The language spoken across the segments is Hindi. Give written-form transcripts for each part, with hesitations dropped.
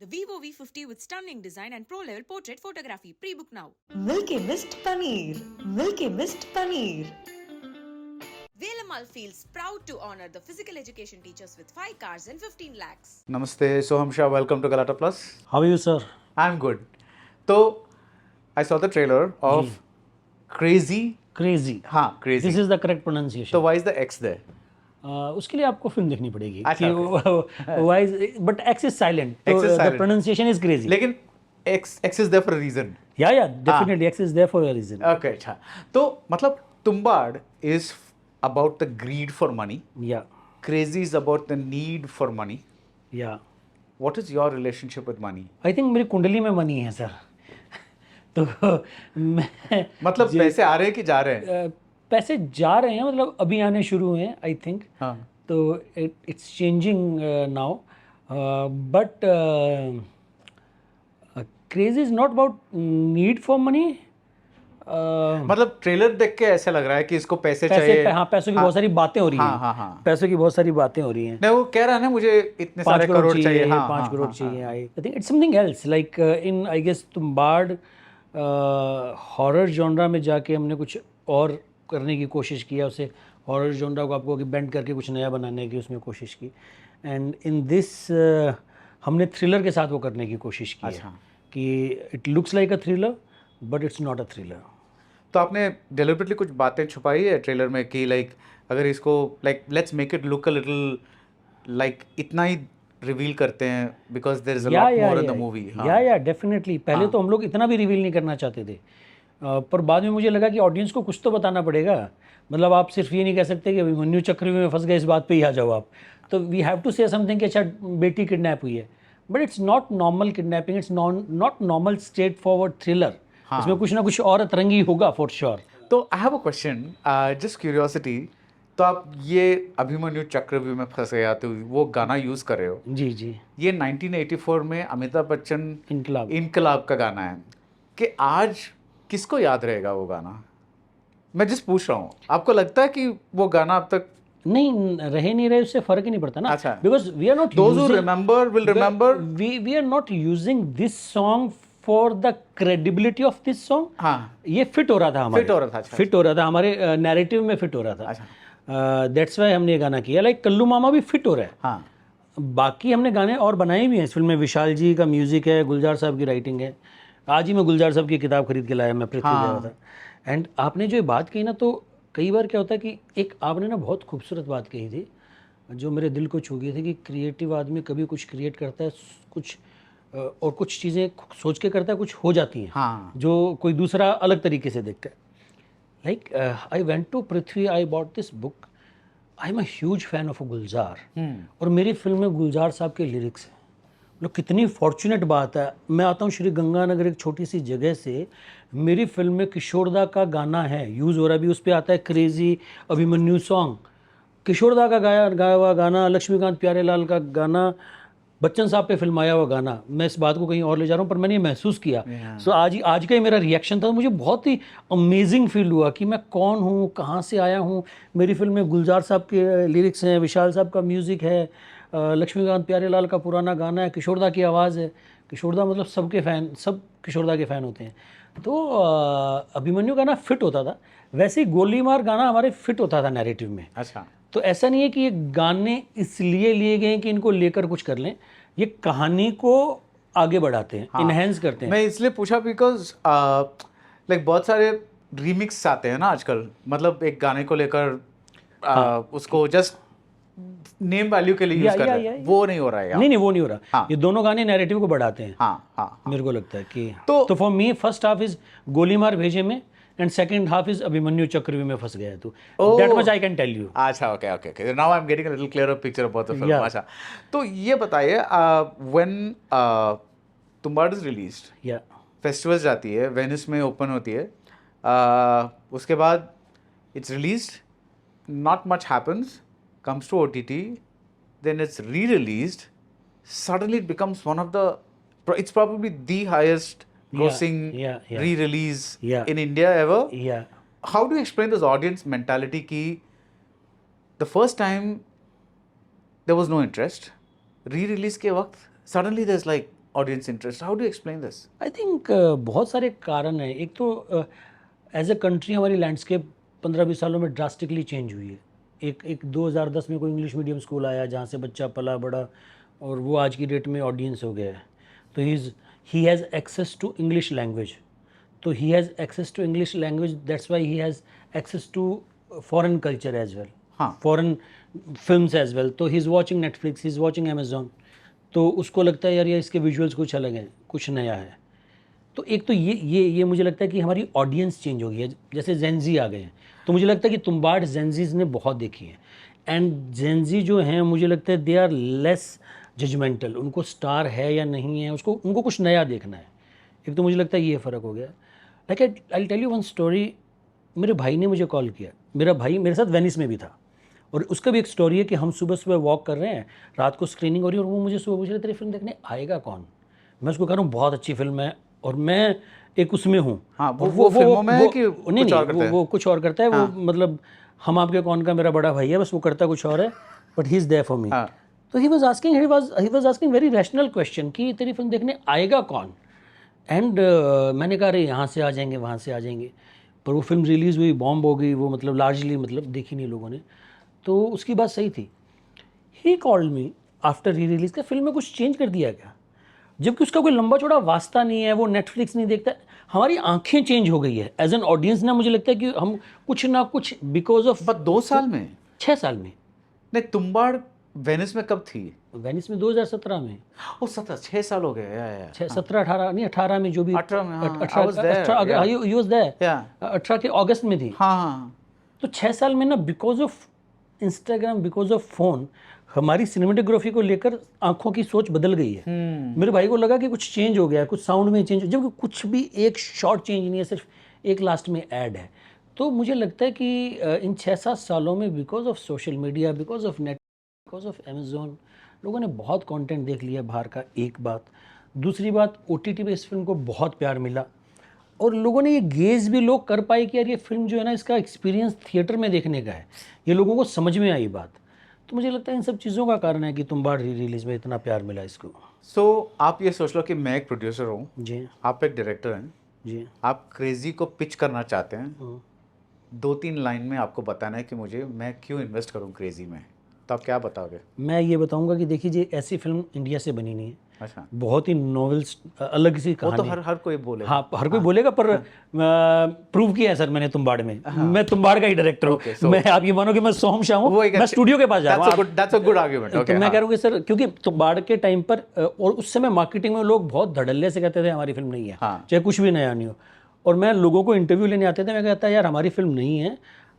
The Vivo V50 with stunning design and pro-level portrait photography. Pre-book now. Milky Mist Paneer. Milky Mist Paneer. Velamal feels proud to honor the physical education teachers with 5 cars and 15 lakhs. Namaste, Soham Shah. Welcome to Galata Plus. How are you, sir? I'm good. So, I saw the trailer of Crazy. Crazy. हाँ, Crazy. This is the correct pronunciation. So why is the X there? उसके लिए आपको फिल्म देखनी पड़ेगी. अच्छा, why is but X is silent. X is The silent. pronunciation is crazy. लेकिन X is there for a reason. Yeah, definitely X is there for a reason. Okay, अच्छा. तो मतलब Tumbad is about the greed for money. Yeah. Crazy is about the need for money. Yeah. What is your relationship with money? I think मेरी कुंडली में मनी है सर. तो मैं मतलब पैसे आ रहे हैं कि जा रहे हैं? पैसे जा रहे हैं, मतलब अभी आने शुरू हुए हैं आई थिंक. हाँ. तो it's changing now, but crazy is not about need for money. मतलब ट्रेलर देख के ऐसा लग रहा है कि इसको पैसे चाहिए. हाँ, पैसों की बहुत सारी बातें हो रही हैं. हाँ. पैसों की बहुत सारी बातें हो रही हैं. नहीं, वो कह रहा है ना मुझे इतने सारे करोड़ चाहिए. 5 करोड़ चाहिए. I think it's something else, like in I guess Tumbbad horror genre में जाके हमने कुछ और करने की कोशिश किया. उसे हॉरर जॉनरा को आपको बेंड करके कुछ नया बनाने की उसमें कोशिश की. एंड इन दिस हमने थ्रिलर के साथ वो करने की कोशिश की है कि it looks like a thriller but it's not a thriller. तो आपने डेलिबरेटली कुछ बातें छुपाई है ट्रेलर में कि लाइक अगर इसको like let's make it look a little like इतना ही रिवील करते हैं because there is a lot more in the movie. Yeah definitely. पहले तो हम लोग इतना भी रिवील नहीं करना चाहते थे, पर बाद में मुझे लगा कि ऑडियंस को कुछ तो बताना पड़ेगा. मतलब आप सिर्फ ये नहीं कह सकते कि अभिमन्यु चक्रव्यूह में फंस गए, इस बात पे ही आ जाओ आप. तो we have to say something कि अच्छा बेटी किडनैप हुई है, but it's not normal kidnapping. It's not normal straightforward thriller. इसमें कुछ ना कुछ और अतरंगी होगा फॉर श्योर. तो I have a question, just curiosity. तो आप ये अभिमन्यु चक्रव्यूह में फंस गए आते हुए वो गाना यूज कर रहे हो. जी. ये 1984 में अमिताभ बच्चन इनकलाब का गाना है कि आज किसको याद रहेगा वो गाना? मैं जिस पूछ रहा हूँ, आपको लगता है कि वो गाना अब तक नहीं रहे नहीं रहे उससे फर्क ही नहीं पड़ता ना. अच्छा. Because we are not those who remember will remember. We are not using this song for the credibility of this song. हाँ, ये फिट हो रहा था हमारे. फिट हो रहा था हमारे नैरेटिव में, फिट हो रहा था. दैट्स वाई हमने ये गाना किया. लाइक कल्लू मामा भी फिट हो रहा है. हाँ. बाकी हमने गाने और बनाए भी हैं इस फिल्म में. विशाल जी का म्यूजिक है, गुलजार साहब की राइटिंग है. आज ही मैं गुलजार साहब की किताब खरीद के लाया, मैं पृथ्वी गया था. एंड आपने जो बात कही ना, तो कई बार क्या होता है कि एक आपने ना बहुत खूबसूरत बात कही थी जो मेरे दिल को छू गई थी कि क्रिएटिव आदमी कभी कुछ क्रिएट करता है, कुछ और कुछ चीज़ें सोच के करता है, कुछ हो जाती हैं. हाँ. जो कोई दूसरा अलग तरीके से देखता है. Like I went to Prithvi, I bought this book. I am a huge fan of Gulzar. और मेरी फिल्म में गुलजार साहब के लिरिक्स हैं. मतलब कितनी फॉर्चुनेट बात है. मैं आता हूँ श्री गंगानगर, एक छोटी सी जगह से. मेरी फिल्म में किशोरदा का गाना है, यूज़ हो रहा भी. उस पर आता है क्रेजी अभिमन्यु सॉन्ग. किशोरदा का गाया हुआ गाना, लक्ष्मीकांत प्यारेलाल का गाना, बच्चन साहब पे फिल्माया हुआ गाना. मैं इस बात को कहीं और ले जा रहा हूँ, पर मैंने ये महसूस किया. सो आज का ही मेरा रिएक्शन था. मुझे बहुत ही अमेजिंग फील हुआ कि मैं कौन हूँ, कहाँ से आया हूँ. मेरी फिल्म में गुलजार साहब के लिरिक्स हैं, विशाल साहब का म्यूज़िक है, लक्ष्मीकांत प्यारेलाल का पुराना गाना है, किशोरदा की आवाज़ है. किशोरदा मतलब सबके फ़ैन, सब किशोरदा के फ़ैन होते हैं. तो अभिमन्यु गाना फिट होता था. वैसे ही गोली मार गाना हमारे फिट होता था नैरेटिव में. अच्छा. तो ऐसा नहीं है कि ये गाने इसलिए लिए गए कि इनको लेकर कुछ कर लें. ये कहानी को आगे बढ़ाते हैं, इनहेंस करते हैं. मैं इसलिए पूछा बिकॉज लाइक बहुत सारे रीमिक्स आते हैं ना आजकल. मतलब एक गाने को लेकर उसको जस्ट नेम वैल्यू के लिए यूज कर रहे हैं. वो नहीं हो रहा है. नहीं वो नहीं हो रहा. ये दोनों गाने नैरेटिव को बढ़ाते हैं. हाँ. मेरे को लगता है कि तो for me first half is गोलीमार भेजे में and second half is Abhimanyu चक्रव्यूह में फंस गया तू. That much I can tell you. अच्छा, okay. Now I am getting a little clearer picture about the film. अच्छा, तो ये बताइए व्हेन तुम्बाड़ इज रिलीज्ड, या फेस्टिवल्स जाती है, वेनिस में ओपन होती है, उसके बाद it's released, not much happens, comes to OTT, then it's re-released, suddenly it becomes one of the, it's probably the highest grossing re-release in India ever. Yeah. How do you explain this audience mentality ki the first time there was no interest, re-release के वक्त suddenly there's like audience interest? How do you explain this? I think बहुत सारे कारण हैं. एक तो एज अ कंट्री हमारी लैंडस्केप 15-20 सालों में ड्रास्टिकली चेंज हुई है. एक 2010 में कोई इंग्लिश मीडियम स्कूल आया जहाँ से बच्चा पला बड़ा और वो आज की डेट में ऑडियंस हो गया है. तो he has access to English language. तो he has access to English language, that's why he has access to foreign culture as well, हाँ. Foreign films as well. तो he is watching Netflix, he is watching Amazon. तो उसको लगता है यार ये इसके विजुअल्स कुछ अलग हैं, कुछ नया है. तो एक तो ये मुझे लगता है कि हमारी ऑडियंस चेंज हो गई है. जैसे जेनजी आ गए हैं तो मुझे लगता है कि तुम्बाड़ जेनजीज ने बहुत देखी है. एंड जेनजी जो हैं मुझे लगता है दे आर लेस जजमेंटल. उनको स्टार है या नहीं है, उनको कुछ नया देखना है. एक तो मुझे लगता है ये फ़र्क हो गया. Like I tell you one story. मेरे भाई ने मुझे कॉल किया. मेरा भाई मेरे साथ वेनिस में भी था और उसका भी एक स्टोरी है कि हम सुबह सुबह वॉक कर रहे हैं, रात को स्क्रीनिंग हो रही है और वो मुझे सुबह पूछ रहे तेरी फिल्म देखने आएगा कौन. मैं उसको कह रहा हूँ बहुत अच्छी फिल्म है और मैं एक उसमें हूँ. हाँ, और वो फिल्मों में है कि नहीं कुछ और करता है? वो कुछ और करता है. वो मतलब हम आपके कौन का मेरा बड़ा भाई है, बस वो करता कुछ और है, but he is there for me. तो he was asking very rational question कि तेरी फिल्म देखने आएगा कौन. एंड मैंने कहा अरे यहाँ से आ जाएंगे, वहाँ से आ जाएंगे. पर वो फिल्म रिलीज़ हुई, बॉम्ब हो गई. वो मतलब लार्जली मतलब देखी नहीं लोगों ने. तो उसकी बात सही थी. ही कॉल्ड मी आफ्टर री रिलीज़ का फिल्म में कुछ चेंज कर दिया क्या, जबकि उसका कोई लंबा चौड़ा वास्ता नहीं है. वो नेटफ्लिक्स नहीं देखता. हमारी आंखें चेंज हो गई है एज एन ऑडियंस ना. मुझे लगता है कि हम कुछ ना कुछ बिकॉज ऑफ. बट 2 साल में? 6 साल में. नहीं, तुम्बाड़ वेनिस में कब थी? वेनिस में 2017 में. ओ 6 साल हो गए. या 17-18 नहीं 18 में जो भी 18 में. हाँ, I was there, yeah. He was there. Yeah. 18 के अगस्त में थी. हाँ. तो 6 साल में ना because of Instagram, because of phone, हमारी सिनेमेटोग्राफी को लेकर आंखों की सोच बदल गई है. मेरे भाई को लगा कि कुछ चेंज हो गया है, कुछ साउंड में चेंज, जबकि कुछ भी एक शॉर्ट चेंज नहीं है, सिर्फ एक लास्ट में ऐड है. तो मुझे लगता है कि इन 6-7 सालों में because of social media, because of net, because of Amazon, लोगों ने बहुत कंटेंट देख लिया बाहर का. एक बात. दूसरी बात, OTT पे इस फिल्म को बहुत प्यार मिला और लोगों ने ये गेज भी लोग कर पाए कि यार ये फिल्म जो है ना, इसका एक्सपीरियंस थिएटर में देखने का है. ये लोगों को समझ में आई बात. तो मुझे लगता है इन सब चीज़ों का कारण है कि तुम्बाड़ री रिलीज़ में इतना प्यार मिला इसको. सो आप ये सोच लो कि मैं एक प्रोड्यूसर हूँ, जी आप एक डायरेक्टर हैं, जी. आप क्रेजी को पिच करना चाहते हैं. 2-3 लाइन में आपको बताना है कि मैं क्यों इन्वेस्ट करूँ क्रेजी में, तो आप क्या बताओगे? मैं ये बताऊंगा कि देखिए जी, ऐसी फिल्म इंडिया से बनी नहीं है. अच्छा. बहुत ही नॉवेल्स, अलग सी वो कहानी. तो हर कोई बोले. हाँ, हर कोई बोलेगा, पर प्रूव किया है सर मैंने तुम्बाड़ में. मैं तुम्बाड़ का ही डायरेक्टर हूँ. मैं, आप ये मानो कि मैं सोम शाह हूँ, मैं स्टूडियो के पास जा रहा हूँ. That's a good argument. तो मैं कह रहा हूँ कि सर, क्योंकि तुम्बाड़ के टाइम पर और उस समय मार्केटिंग में लोग बहुत धड़ल्ले से कहते थे हमारी फिल्म नहीं है, चाहे कुछ भी नया नहीं हो. और मैं लोगों को इंटरव्यू लेने आते थे, मैं कहता यार हमारी फिल्म नहीं है,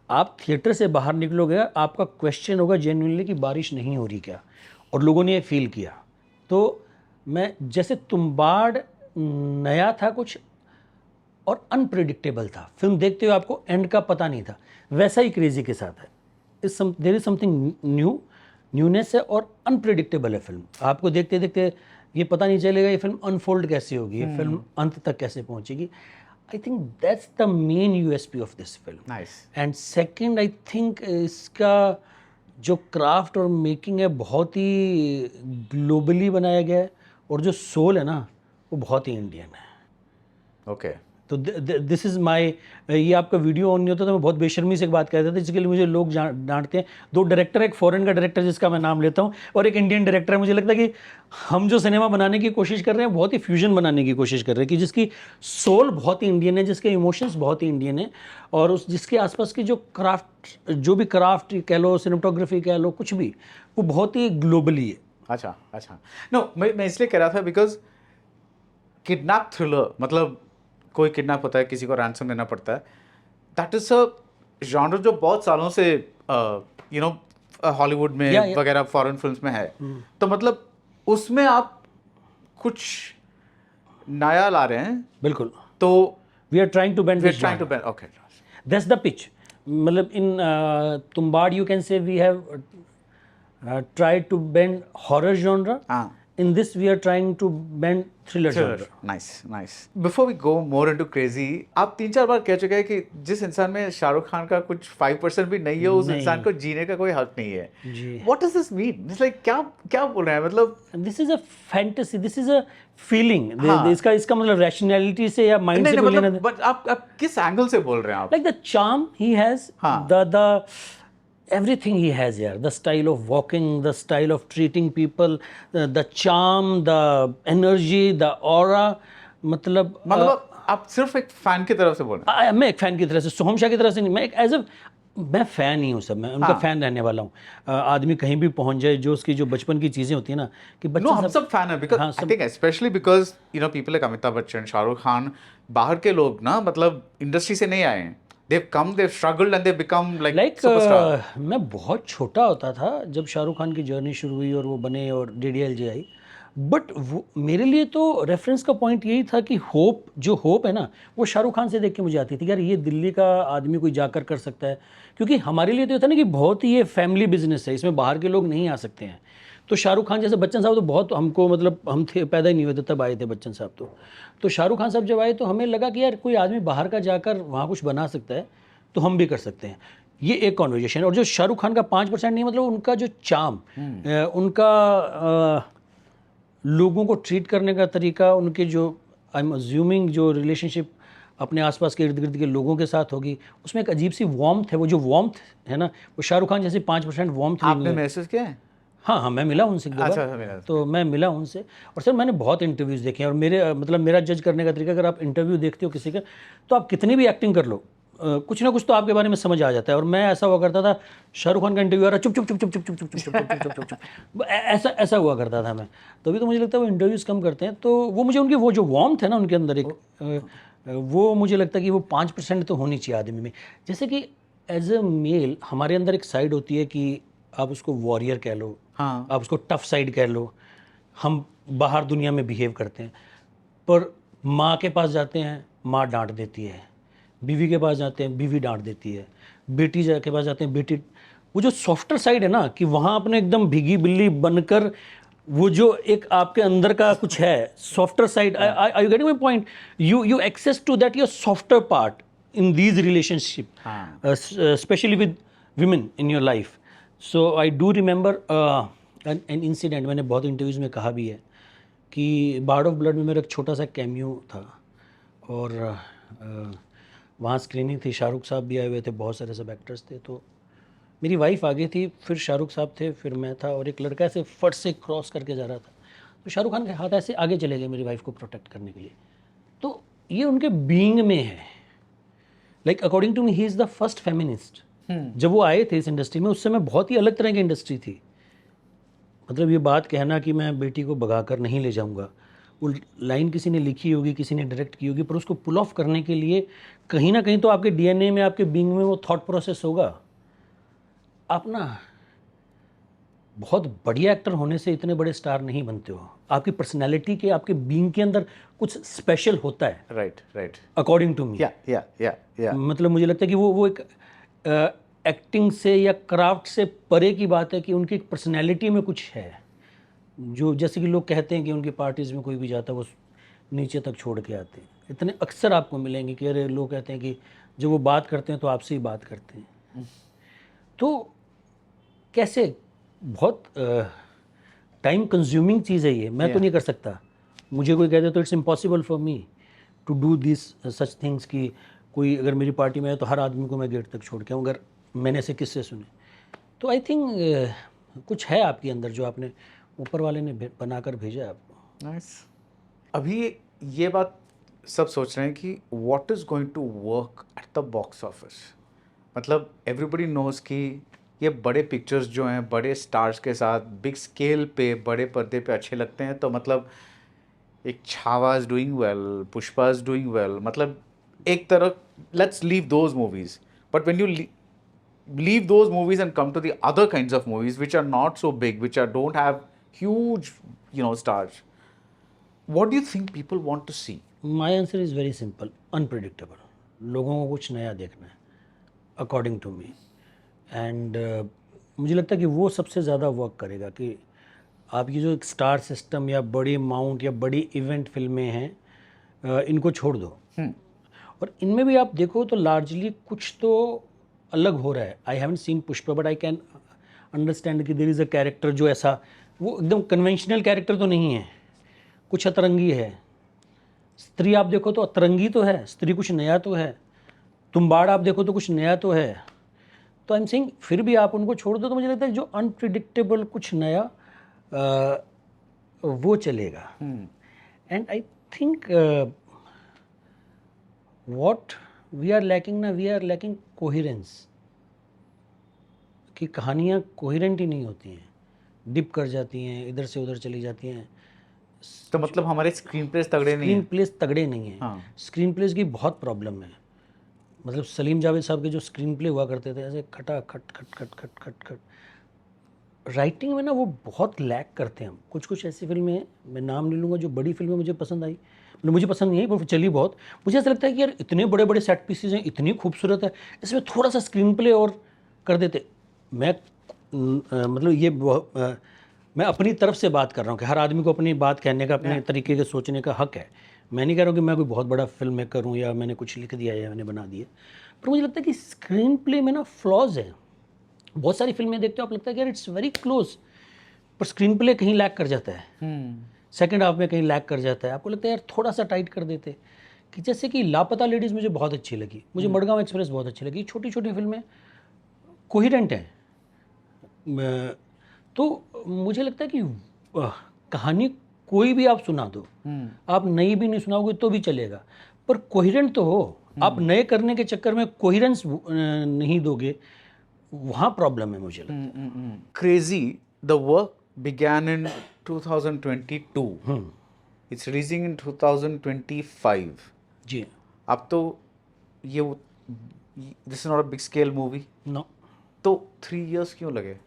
आप थिएटर से बाहर निकलोगे, आपका क्वेश्चन होगा जेन्युइनली कि बारिश नहीं हो रही क्या. और लोगों ने ये फील किया. तो मैं, जैसे तुम्बाड़ नया था कुछ और अनप्रेडिक्टेबल था, फिल्म देखते हुए आपको एंड का पता नहीं था, वैसा ही क्रेजी के साथ है. देयर इज समथिंग न्यूनेस है और अनप्रेडिक्टेबल है फिल्म. आपको देखते देखते ये पता नहीं चलेगा ये फिल्म अनफोल्ड कैसे होगी, ये फिल्म अंत तक कैसे पहुंचेगी. I think that's the main USP of this film. Nice. And second, I think इसका जो क्राफ्ट और मेकिंग है बहुत ही ग्लोबली बनाया गया है और जो सोल है ना वो बहुत ही इंडियन है. ओके. तो दिस इज़ माई, ये आपका वीडियो ऑन नहीं होता तो मैं बहुत बेशर्मी से एक बात कहता था, जिसके लिए मुझे लोग डांटते हैं. 2 डायरेक्टर, एक फॉरेन का डायरेक्टर जिसका मैं नाम लेता हूँ और एक इंडियन डायरेक्टर है. मुझे लगता है कि हम जो सिनेमा बनाने की कोशिश कर रहे हैं बहुत ही फ्यूजन बनाने की कोशिश कर रहे हैं, कि जिसकी सोल बहुत ही इंडियन है, जिसके इमोशंस बहुत ही इंडियन है और जिसके आसपास की जो क्राफ्ट, जो भी क्राफ्ट कह लो, सिनेमाटोग्राफी कह लो, कुछ भी, वो बहुत ही ग्लोबली है. अच्छा. नो, मैं इसलिए कह रहा था बिकॉज किडनैप थ्रिलर, मतलब कोई किडनैप होता है, किसी को रैंसम देना पड़ता है, दैट इज अ जॉनर जो बहुत सालों से हॉलीवुड में वगैरह फॉरेन फिल्म्स में है. तो मतलब उसमें आप कुछ नया ला रहे हैं. बिल्कुल. तो we are trying to bend okay, that's the pitch. मतलब in Tumbbad you can say we have tried to bend horror genre in this we are trying to bend thriller genre. Nice nice. Before we go more into crazy, आप 3-4 बार कह चुके हैं कि जिस इंसान में शाहरुख खान का कुछ 5% भी नहीं है, उस नहीं. इंसान को जीने का कोई हक नहीं है. जी. What does this mean? It's like क्या क्या बोल रहे हैं, मतलब This is a fantasy, this is a feeling. हाँ. इसका मतलब रैशनैलिटी से या माइंड नहीं से नहीं, कोई लेना मतलब बट आप किस एंगल से बोल रहे हैं आप? like the charm he has, हाँ. the everything he has here, the style of walking, the style of treating people, the charm, the energy, the aura, मतलब आप सिर्फ एक फैन की तरफ से बोल रहे हैं? मैं एक फैन की तरह से, सोहम शाह की तरह से नहीं, मैं एक एज अ मैं फ़ैन ही हूँ सब, मैं उनका फ़ैन रहने वाला हूँ. आदमी कहीं भी पहुँच जाए, जो उसकी जो बचपन की चीज़ें होती हैं ना कि नो, बच्चा हम सब फैन है, because I think specially because you know people like Amitabh Bachchan, Shahrukh Khan, बाहर के लोग ना, मतलब इंडस्ट्री से नहीं आए हैं. They've come, they've struggled and they've become like superstar. मैं बहुत छोटा होता था जब शाहरुख खान की जर्नी शुरू हुई और वो बने और DDLJ आई. बट वो मेरे लिए तो रेफरेंस का पॉइंट यही था कि होप है ना, वो शाहरुख खान से देख के मुझे आती थी कि यार ये दिल्ली का आदमी कोई जाकर कर सकता है. क्योंकि हमारे लिए तो था ना कि बहुत ही ये फैमिली बिजनेस है, इसमें बाहर के लोग नहीं आ सकते हैं. तो शाहरुख खान जैसे बच्चन साहब तो बहुत हमको, मतलब हम थे पैदा ही नहीं हुए थे तब आए थे बच्चन साहब. तो शाहरुख खान साहब जब आए तो हमें लगा कि यार कोई आदमी बाहर का जाकर वहाँ कुछ बना सकता है तो हम भी कर सकते हैं. ये एक कॉन्वर्जेशन. और जो शाहरुख खान का 5% नहीं, मतलब उनका जो चार्म, उनका लोगों को ट्रीट करने का तरीका, उनके जो आई एम अज्यूमिंग जो रिलेशनशिप अपने आसपास के इर्द गिर्द के लोगों के साथ होगी, उसमें एक अजीब सी वार्मथ है. वो जो वार्मथ है ना, वो शाहरुख खान जैसे 5% वार्मथ आपने महसूस किया है? हाँ, मैं मिला उनसे एक दो बार. तो मैं मिला उनसे. और सर मैंने बहुत इंटरव्यूज़ देखे हैं, और मेरा जज करने का तरीका, अगर आप इंटरव्यू देखते हो किसी का, तो आप कितनी भी एक्टिंग कर लो, कुछ ना कुछ तो आपके बारे में समझ आ जाता है. और मैं ऐसा हुआ करता था, शाहरुख खान का इंटरव्यू आ रहा, चुप चुप चुप चुप चुप चुप चुप चुप चुप चुप चुप, ऐसा हुआ करता था मैं. तभी तो मुझे लगता है वो इंटरव्यूज़ कम करते हैं. तो वो मुझे उनकी वो जो वार्मथ है ना उनके अंदर एक, वो मुझे लगता है कि वो 5% तो होनी चाहिए आदमी में. जैसे कि एज अ मेल हमारे अंदर एक साइड होती है कि आप उसको वॉरियर कह लो, हाँ. आप उसको टफ साइड कह लो. हम बाहर दुनिया में बिहेव करते हैं, पर माँ के पास जाते हैं, माँ डांट देती है. बीवी के पास जाते हैं, बीवी डांट देती है. बेटी के पास जाते हैं, बेटी. वो जो सॉफ्टर साइड है ना, कि वहाँ अपने एकदम भीगी बिल्ली बनकर, वो जो एक आपके अंदर का कुछ है softer side. I you getting my point? You access to that your softer part in these relationship, specially with women in your life. So I do remember an incident. मैंने बहुत इंटरव्यूज़ में कहा भी है कि बार्ड ऑफ ब्लड में मेरा एक छोटा सा कैमियो था, और वहाँ स्क्रीनिंग थी, शाहरुख साहब भी आए हुए थे, बहुत सारे सब एक्टर्स थे. तो मेरी वाइफ आगे थी, फिर शाहरुख साहब थे, फिर मैं था, और एक लड़का ऐसे फट से क्रॉस करके जा रहा था. तो शाहरुख खान के हाथ ऐसे आगे चले गए मेरी वाइफ को प्रोटेक्ट करने के लिए. तो ये उनके बीइंग में है. Like according to me he is the first feminist. जब वो आए थे इस इंडस्ट्री में, उस समय बहुत ही अलग तरह की इंडस्ट्री थी. मतलब ये बात कहना कि मैं बेटी को भगा कर नहीं ले जाऊंगा, वो लाइन किसी ने लिखी होगी, किसी ने डायरेक्ट की होगी, पर उसको पुल ऑफ करने के लिए कहीं ना कहीं तो आपके डीएनए में, आपके बीइंग में वो थॉट प्रोसेस होगा. आप ना बहुत बढ़िया एक्टर होने से इतने बड़े स्टार नहीं बनते हो. आपकी पर्सनैलिटी के, आपके बीइंग के अंदर कुछ स्पेशल होता है. राइट. According to me. या मतलब मुझे लगता है कि वो एक एक्टिंग से या क्राफ्ट से परे की बात है कि उनकी पर्सनैलिटी में कुछ है, जो जैसे कि लोग कहते हैं कि उनकी पार्टीज़ में कोई भी जाता है वो नीचे तक छोड़ के आते हैं. इतने अक्सर आपको मिलेंगे कि अरे लोग कहते हैं कि जब वो बात करते हैं तो आपसे ही बात करते हैं. तो कैसे, बहुत टाइम कंज्यूमिंग चीज़ है ये. मैं तो नहीं कर सकता. मुझे कोई कहते तो it's impossible for me to do this such things कि कोई अगर मेरी पार्टी में है तो हर आदमी को मैं गेट तक छोड़ के आऊँ, अगर मैंने ऐसे किससे सुने. तो आई थिंक कुछ है आपके अंदर जो आपने, ऊपर वाले ने बनाकर भेजा है आपको. नाइस. अभी ये बात सब सोच रहे हैं कि what is going to work at the box office. मतलब एवरीबडी नोज कि ये बड़े पिक्चर्स जो हैं बड़े स्टार्स के साथ बिग स्केल पे बड़े पर्दे पे अच्छे लगते हैं. तो मतलब एक Chhaava is doing well, Pushpa is doing well. मतलब एक तरह let's leave those movies, but when you leave those movies and come to the other kinds of movies which are not so big, which don't have huge stars, what do you think people want to see? My answer is very simple, unpredictable. लोगों को कुछ नया देखना है अकॉर्डिंग टू मी. एंड मुझे लगता है कि वो सबसे ज़्यादा वर्क करेगा कि आप ये जो स्टार सिस्टम या बड़ी अमाउंट या बड़ी इवेंट फिल्में हैं, इनको छोड़ दो। और इनमें भी आप देखो तो लार्जली कुछ तो अलग हो रहा है। I haven't seen Pushpa but I can understand कि देयर इज़ अ कैरेक्टर जो ऐसा, वो एकदम कन्वेंशनल कैरेक्टर तो नहीं है, कुछ अतरंगी है। स्त्री आप देखो तो अतरंगी तो है, स्त्री कुछ नया तो है। तुम्बाड़ आप देखो तो कुछ नया तो है। तो आई एम सेइंग फिर भी आप उनको छोड़ दो तो मुझे लगता है जो अनप्रिडिक्टेबल कुछ नया वो चलेगा। And I think what we are lacking ना, वी आर लैकिंग कोहिरेंस, कि कहानियाँ कोहिरेंट ही नहीं होती हैं, डिप कर जाती हैं, इधर से उधर चली जाती हैं। तो मतलब हमारे स्क्रीन प्लेस तगड़े नहीं स्क्रीन हैं। प्लेस तगड़े नहीं हैं। हाँ। स्क्रीन प्लेस की बहुत प्रॉब्लम है। मतलब सलीम जावेद साहब के जो स्क्रीन प्ले हुआ करते थे ऐसे खटा खट खट खट खट खट खट, राइटिंग में ना वो बहुत लैक करते हैं। कुछ कुछ ऐसी फिल्में हैं, मैं नाम नहीं लूँगा, जो बड़ी फिल्में मुझे पसंद आई, मतलब मुझे पसंद नहीं आई पर चली बहुत। मुझे ऐसा लगता है कि यार इतने बड़े बड़े सेट पीसेज हैं, इतनी खूबसूरत है, इसमें थोड़ा सा स्क्रीन प्ले और कर देते। मैं मतलब ये मैं अपनी तरफ से बात कर रहा हूँ कि हर आदमी को अपनी बात कहने का, अपने तरीके के सोचने का हक है। मैं नहीं कह रहा हूँ कि मैं कोई बहुत बड़ा फिल्म मेकर हूँ या मैंने कुछ लिख दिया या मैंने बना दिया, पर मुझे लगता है कि स्क्रीन प्ले में ना फ्लॉज है। बहुत सारी फिल्में देखते हो आप, लगता है कि यार इट्स वेरी क्लोज, पर स्क्रीन प्ले कहीं लैक कर जाता है, सेकंड हाफ में कहीं लैक कर जाता है। आपको लगता है यार थोड़ा सा टाइट कर देते। कि जैसे कि लापता लेडीज़ मुझे बहुत अच्छी लगी, मुझे मडगांव एक्सप्रेस बहुत अच्छी लगी। छोटी छोटी फिल्में कोहिरेंट हैं। तो मुझे लगता है कि कहानी कोई भी आप सुना दो, आप नई भी नहीं सुनाओगे तो भी चलेगा, पर कोहिरेंट तो हो। आप नए करने के चक्कर में कोहिरेंस नहीं दोगे, वहाँ प्रॉब्लम है मुझे लगता है। Crazy, the work began in 2022. It's releasing in 2025. जी अब तो ये this is not a big scale movie, no, तो 3 years क्यों लगे?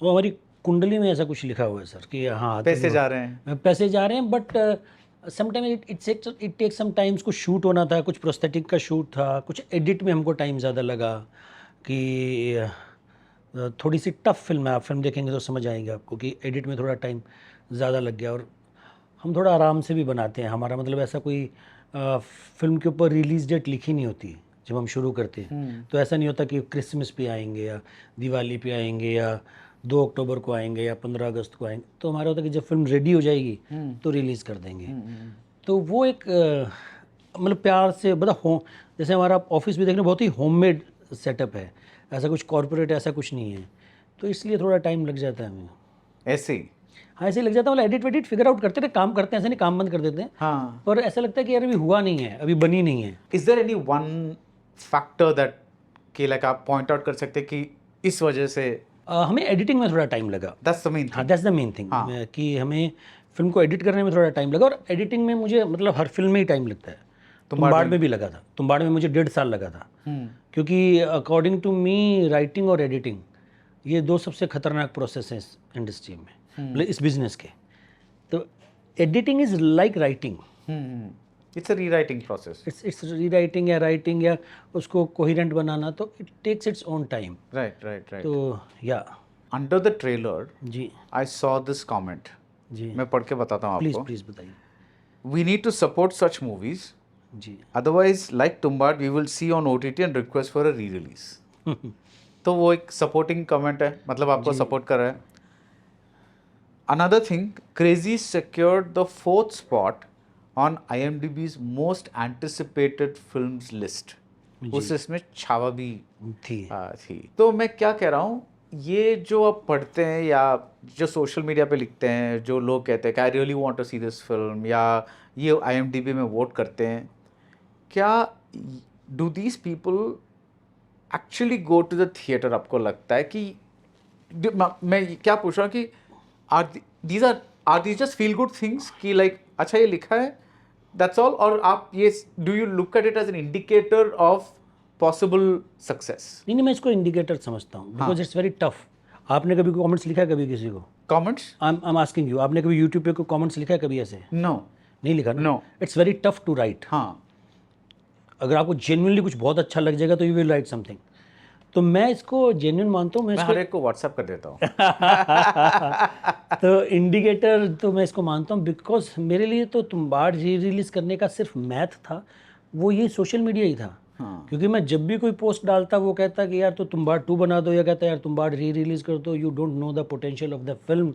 वो हमारी कुंडली में ऐसा कुछ लिखा हुआ है सर कि हाँ पैसे जा रहे हैं। पैसे जा रहे हैं, but sometime it take some times. कुछ शूट होना था, कुछ प्रोस्थेटिक का शूट था, कुछ एडिट में हमको टाइम ज़्यादा लगा। कि थोड़ी सी टफ फिल्म है, आप फिल्म देखेंगे तो समझ आएंगे आपको कि एडिट में थोड़ा टाइम ज़्यादा लग गया। और हम थोड़ा आराम से भी बनाते हैं, हमारा मतलब ऐसा कोई फिल्म के ऊपर रिलीज़ डेट लिखी नहीं होती जब हम शुरू करते हैं। तो ऐसा नहीं होता कि क्रिसमस पे आएंगे या दिवाली पे आएंगे या 2 अक्टूबर को आएंगे या 15 अगस्त को आएंगे। तो हमारा होता है कि जब फिल्म रेडी हो जाएगी तो रिलीज़ कर देंगे। तो वो एक मतलब प्यार से मतलब जैसे हमारा ऑफिस भी देखना बहुत ही होममेड सेटअप है, ऐसा कुछ कॉर्पोरेट ऐसा कुछ नहीं है। तो इसलिए थोड़ा टाइम लग जाता है हमें। ऐसे ही। हाँ ऐसे ही लग जाता है, मतलब एडिट वेडिट फिगर आउट करते थे, काम करते हैं, ऐसे नहीं काम बंद कर देते हैं। हाँ। पर ऐसा लगता है कि यार अभी हुआ नहीं है, अभी बनी नहीं है। Is there any one factor that कि लाइक आप पॉइंट आउट कर सकते कि इस वजह से? हमें एडिटिंग में थोड़ा टाइम लगा। दैट्स द मेन हाँ thing. That's the main thing, कि हमें फिल्म को एडिट करने में थोड़ा टाइम लगा। और एडिटिंग में मुझे मतलब हर फिल्म में ही टाइम लगता है। तुम्बाड़ में भी लगा था, तुम्बाड़ में मुझे 1.5 साल लगा था। क्योंकि अकॉर्डिंग टू मी राइटिंग और एडिटिंग ये 2 सबसे खतरनाक प्रोसेस हैं इस इंडस्ट्री में, मतलब इस बिजनेस के। तो editing is like writing, it's a rewriting process. It's rewriting या राइटिंग या उसको कोहिरेंट बनाना, तो it takes its own time. Right right right. तो या अंडर द ट्रेलर जी आई सॉ दिस कमेंट, जी मैं पढ़ के बताता हूँ प्लीज़ आपको। प्लीज़ बताइए। We need to support such movies, जी otherwise like Tumbad we will see on OTT and request for a re-release. तो वो एक सपोर्टिंग कमेंट है, मतलब आपको सपोर्ट कर रहा है। Another thing, crazy secured the 4th spot on IMDb's most anticipated films list. उस इसमें छावा भी थी। थी। तो मैं क्या कह रहा हूँ, ये जो आप पढ़ते हैं या जो सोशल मीडिया पे लिखते हैं, जो लोग कहते हैं कि I really want to see this film, या ये IMDb में वोट करते हैं, क्या do these people actually go to the theatre? आपको लगता है कि मैं क्या पूछ रहा हूँ कि are these just feel good things कि लाइक अच्छा ये लिखा है दैट्स ऑल, और आप ये do you look at it as an indicator of possible success? नहीं, मैं इसको इंडिकेटर समझता हूँ, बिकॉज इट्स वेरी टफ। आपने कभी कमेंट्स लिखा है कभी किसी को? Comments? I am asking you, आपने कभी यूट्यूब पे कोई कमेंट्स लिखा है कभी ऐसे? नो। नहीं लिखा ना? No. It's very tough to write. हाँ। अगर आपको जेन्युइनली कुछ बहुत अच्छा लग जाएगा तो यू विल राइट समथिंग। तो मैं इसको जेन्युइन मानता हूँ। मैं मैं हर एक को व्हाट्सएप कर देता हूँ। तो इंडिकेटर तो मैं इसको मानता हूँ, बिकॉज मेरे लिए तो तुम्बाड़ रिलीज करने का सिर्फ मैथ था, वो ये सोशल मीडिया ही था। क्योंकि मैं जब भी कोई पोस्ट डालता वो कहता कि यार तो तुम्बाड़ 2 बना दो, या कहता यार तुम्बाड़ रिलीज कर दो, you don't know the potential of the film,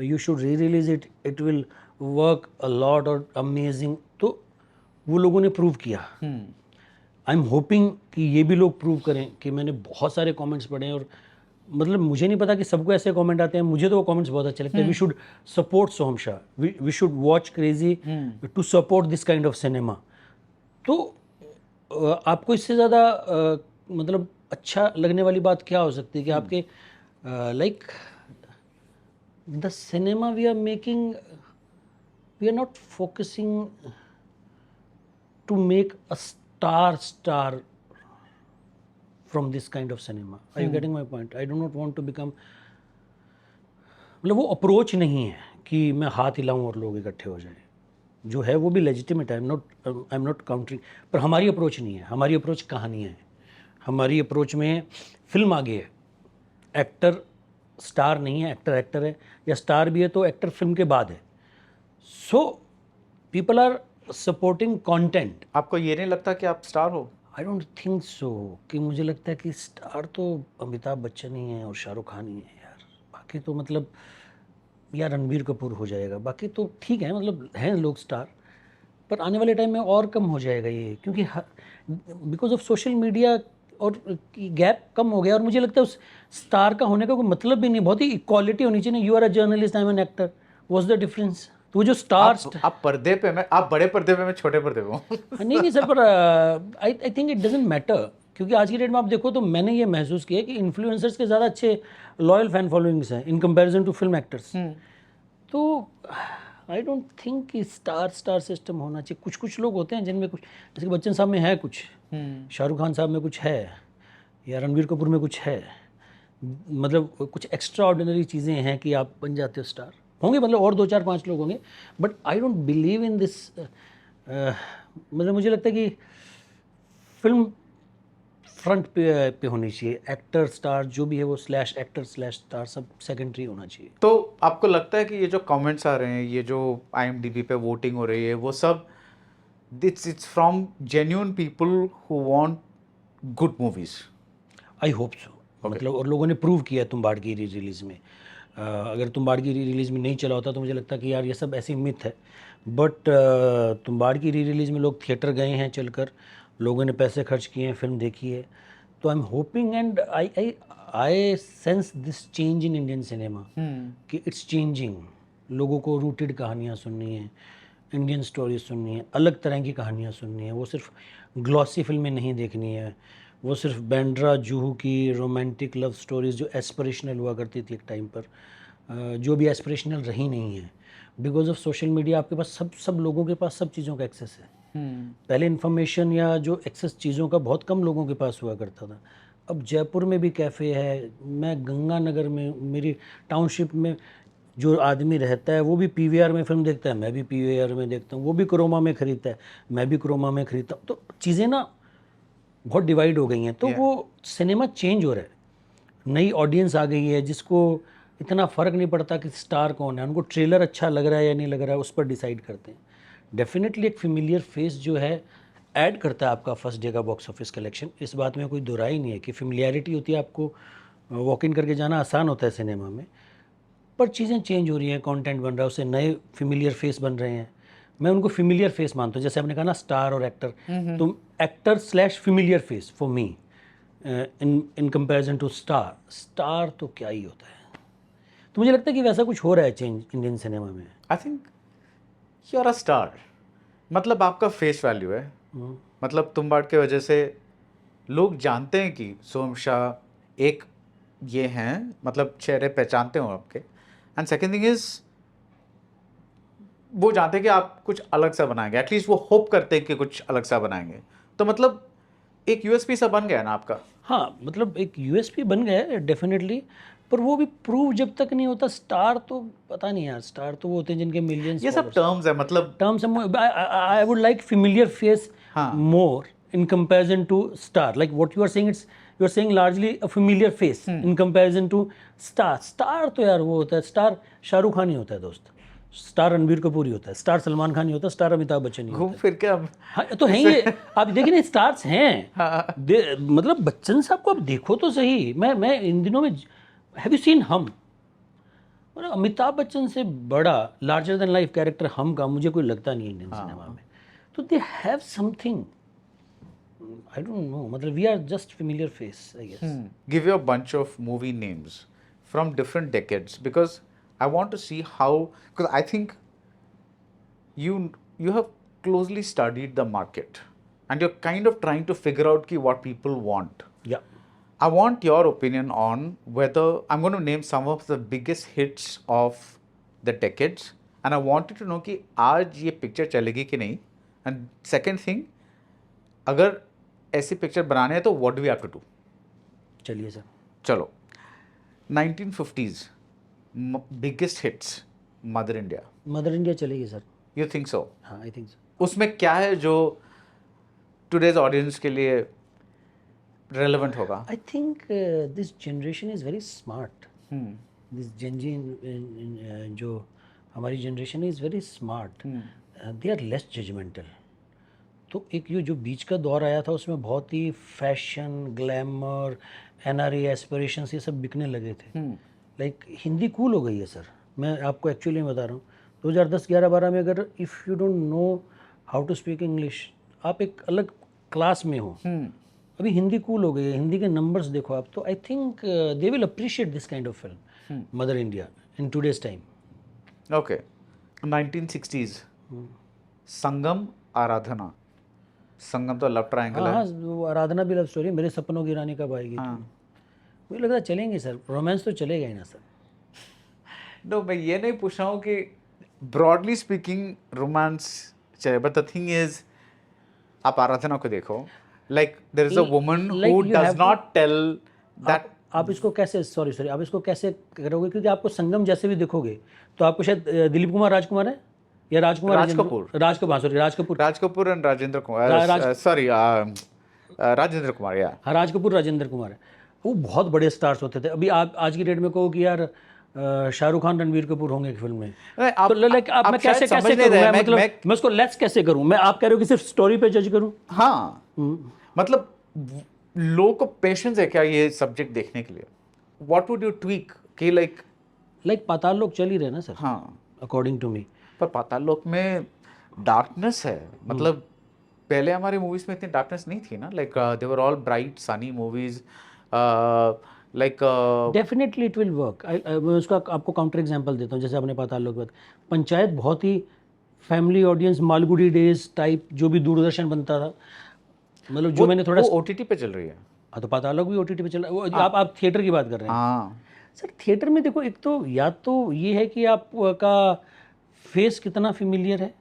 you should release it, it will work a lot और अमेजिंग। तो वो लोगों ने प्रूव किया। आई एम होपिंग कि ये भी लोग प्रूव करें कि मैंने बहुत सारे कमेंट्स पढ़े हैं, और मतलब मुझे नहीं पता कि सबको ऐसे कमेंट आते हैं, मुझे तो वो कमेंट्स बहुत अच्छे लगते हैं। We should support Soham Shah, we should watch crazy to support this kind of cinema. तो आपको इससे ज़्यादा मतलब अच्छा लगने वाली बात क्या हो सकती है कि आपके like the cinema we are making, we are not focusing to make a star from this kind of cinema. Are you getting my point? I do not want to become, मतलब वो अप्रोच नहीं है कि मैं हाथ हिलाऊं और लोग इकट्ठे हो जाएं। जो है वो भी लेजिटिमेट है, आई एम नॉट काउंटरिंग, पर हमारी अप्रोच नहीं है। हमारी अप्रोच कहानियाँ है। हमारी अप्रोच में फिल्म आगे है, एक्टर स्टार नहीं है, एक्टर एक्टर है, या स्टार भी है तो एक्टर फिल्म के बाद है। So people are supporting content. आपको ये नहीं लगता कि आप स्टार हो? आई डोंट थिंक सो, कि मुझे लगता है कि स्टार तो अमिताभ बच्चन ही है और शाहरुख खान ही है यार। बाकी तो मतलब या रणबीर कपूर हो जाएगा, बाकी तो ठीक है, मतलब हैं लोग स्टार, पर आने वाले टाइम में और कम हो जाएगा ये, क्योंकि बिकॉज ऑफ सोशल मीडिया और गैप कम हो गया। और मुझे लगता है उस स्टार का होने का कोई मतलब भी नहीं, बहुत ही इक्वालिटी होनी चाहिए। You are a journalist, I am an actor, what's the difference? तो वो जो स्टार आप पर्दे पे, मैं आप बड़े पर्दे पे, मैं छोटे पर्दे पे हूँ। नहीं सर, पर I think it doesn't matter, क्योंकि आज की डेट में आप देखो तो मैंने ये महसूस किया कि इन्फ्लुएंसर्स के ज़्यादा अच्छे लॉयल फैन फॉलोइंग्स हैं in comparison to film actors. तो आई डोंट थिंक कि स्टार सिस्टम होना चाहिए। कुछ कुछ लोग होते हैं जिनमें कुछ, जैसे कि बच्चन साहब में है कुछ, शाहरुख खान साहब में कुछ है, या रणबीर कपूर में कुछ है, मतलब कुछ एक्स्ट्रा ऑर्डिनरी चीज़ें हैं कि आप बन जाते हो स्टार। होंगे मतलब और 2-4-5 लोग होंगे, but I don't believe in this. मतलब मुझे लगता है कि फिल्म फ्रंट पे होनी चाहिए, एक्टर स्टार जो भी है वो स्लैश एक्टर स्लैश स्टार सब सेकेंडरी होना चाहिए। तो आपको लगता है कि ये जो कमेंट्स आ रहे हैं, ये जो IMDb पे वोटिंग हो रही है, वो सब it's from genuine people who want good movies? I hope so. मतलब और लोगों ने प्रूव किया है तुम्बाड़ की री रिलीज़ में। अगर तुम्बाड़ की री रिलीज़ में नहीं चला होता तो मुझे लगता कि यार ये सब ऐसी मिथ है, बट तुम्बाड़ की री रिलीज़ में लोग थिएटर गए हैं चलकर, लोगों ने पैसे खर्च किए हैं, फिल्म देखी है। तो I am hoping and I sense this change in Indian cinema कि इट्स चेंजिंग। लोगों को रूटेड कहानियाँ सुननी है, इंडियन स्टोरीज सुननी है, अलग तरह की कहानियाँ सुननी है। वो सिर्फ ग्लॉसी फिल्में नहीं देखनी है, वो सिर्फ बैंड्रा जूहू की रोमांटिक लव स्टोरीज़ जो एस्पिरेशनल हुआ करती थी एक टाइम पर, जो भी एस्पिरेशनल रही नहीं है। बिकॉज ऑफ सोशल मीडिया आपके पास सब लोगों के पास सब चीज़ों का एक्सेस है। पहले इन्फॉर्मेशन या जो एक्सेस चीज़ों का बहुत कम लोगों के पास हुआ करता था। अब जयपुर में भी कैफ़े है, मैं गंगानगर में, मेरी टाउनशिप में जो आदमी रहता है वो भी PVR में फिल्म देखता है, मैं भी PVR में देखता हूँ, वो भी क्रोमा में ख़रीदता है, मैं भी क्रोमा में ख़रीदता हूँ। तो चीज़ें ना बहुत डिवाइड हो गई हैं। तो वो सिनेमा चेंज हो रहा है, नई ऑडियंस आ गई है जिसको इतना फ़र्क नहीं पड़ता कि स्टार कौन है, उनको ट्रेलर अच्छा लग रहा है या नहीं लग रहा है उस पर डिसाइड करते हैं। डेफिनेटली एक फेमिलियर फेस जो है ऐड करता है आपका फर्स्ट डे का बॉक्स ऑफिस कलेक्शन, इस बात में कोई दो राय नहीं है कि फेमिलियरिटी होती है। आपको वॉक इन करके जाना आसान होता है सिनेमा में, पर चीज़ें चेंज हो रही हैं, कंटेंट बन रहा है, उससे नए फेमिलियर फेस बन रहे हैं। मैं उनको फेमिलियर फेस मानता हूँ। जैसे आपने कहा ना स्टार और एक्टर, तो actor slash familiar face for me in comparison to star तो क्या ही होता है। तो मुझे लगता है कि वैसा कुछ हो रहा है चेंज इंडियन सिनेमा में। I think you are a star, मतलब आपका फेस वैल्यू है। मतलब तुम्बाड़ के वजह से लोग जानते हैं कि सोहम शाह एक ये हैं, मतलब चेहरे पहचानते हो आपके। एंड सेकेंड थिंग इज वो जानते हैं कि आप कुछ अलग सा बनाएंगे, एटलीस्ट वो होप करते हैं कि कुछ अलग सा बनाएंगे। तो मतलब एक USP सा बन गया ना आपका। हाँ, मतलब एक USP बन गया है डेफिनेटली, पर वो भी प्रूव जब तक नहीं होता। स्टार तो पता नहीं यार, स्टार तो वो होते हैं जिनके मिलियंस। ये सब टर्म्स है, मतलब terms. I would like familiar face more in comparison to star. Like what you are saying, you are saying largely a familiar face in comparison to star. Star तो यार वो होता है, स्टार शाहरुख खान ही होता है दोस्त, स्टार रणबीर कपूर ही होता है, स्टार सलमान खान ही होता है, स्टार अमिताभ बच्चन ही घूम होता है. फिर के अब हाँ तो हैं ये, आप देखिए ना स्टार्स हैं. मतलब बच्चन साहब को आप देखो तो सही. मैं इन दिनों में, हैव यू सीन हम? मतलब अमिताभ बच्चन से बड़ा लार्जर देन लाइफ कैरेक्टर हम का मुझे कोई लगता नहीं है इंडियन सिनेमा में. तो they have something, I don't know, मतलब we are just familiar face I guess. give you a bunch of movie names from different decades because I want to see how, because I think you have closely studied the market and you're kind of trying to figure out ki what people want. या I want your opinion on whether I'm going to name some of the biggest hits of the decades and I wanted to know कि आज ये पिक्चर चलेगी कि नहीं. And second thing, अगर ऐसी पिक्चर बनाने हैं तो what do we have to do? चलिए सर. चलो 1950s biggest hits mother India. Mother India चलेगी सर. You think so? हाँ आई थिंक सो. उसमें क्या है जो today's ऑडियंस के लिए relevant होगा? I think this generation is very smart. This Gen Z, जो हमारी generation is very smart. They are less judgemental. तो एक ये जो बीच का दौर आया था उसमें बहुत ही फैशन, ग्लैमर, NRA एस्पिरेशंस ये सब बिकने लगे थे. लाइक हिंदी कूल हो गई है सर. मैं आपको एक्चुअली बता रहा हूँ 2010, 11, 12 में अगर if you don't know how to speak English, आप एक अलग क्लास में हो. अभी हिंदी कूल हो गई है, हिंदी के नंबर्स देखो आप. तो I think they will appreciate this kind of film mother India in today's time. Okay. 1960s संगम, आराधना. संगम तो लव ट्रायंगल हाँ है. हाँ, वो आराधना भी लव स्टोरी. मेरे सपनों की रानी कब आएगी. मुझे लग रहा है चलेंगे सर. रोमांस तो चलेगा ही ना सर. No, मैं ये नहीं पूछ रहा हूँ कि broadly speaking romance चले, but the thing is आप आराधना को देखो, like there is a woman Like who you does have not tell that. आप इसको कैसे सॉरी आप इसको कैसे करोगे? क्योंकि आपको संगम जैसे भी देखोगे तो आपको शायद दिलीप कुमार राजकुमार है या Rajkumar Raj Kapoor. Raj Kapoor sorry Raj Kapoor. Raj Kapoor and Rajendra Kumar, sorry, Rajendra Kumar, या हाँ राज कपूर राजेंद्र कुमार है. वो बहुत बड़े स्टार्स होते थे. अभी आप आज की डेट में कहो कि यार शाहरुख खान रणवीर कपूर होंगे एक फिल्म में. आप- तो लाइक आप मैं शायद कैसे समझ कैसे नहीं करूँ? रहे. मैं मतलब मैं उसको लेस कैसे करूँ? मैं आप कह रहे हो कि सिर्फ स्टोरी पे जज करूँ? हाँ, मतलब लोगों को पेशेंस है क्या ये सब्जेक्ट देखने के लिए? व्हाट वुड यू ट्वीक कि लाइक पाताल लोक चल ही रहे ना सर, हाँ, अकॉर्डिंग टू मी. पर पाताल लोक में डार्कनेस है. मतलब पहले हमारी मूवीज में इतनी डार्कनेस नहीं थी ना. Like they were all bright sunny movies. Like definitely it will work. मैं उसका आपको काउंटर एग्जांपल देता हूँ. जैसे आपने पाताल लोक की बात, पंचायत बहुत ही family audience, Malgudi days type जो भी दूरदर्शन बनता था, मतलब जो मैंने थोड़ा. OTT पे चल रही है. हाँ तो पाताल लोक भी OTT पे चल रहा है. आप थिएटर की बात कर रहे हैं. हाँ, सर थिएटर में देखो, एक तो या तो ये है कि आपका फेस कितना फेमिलियर है,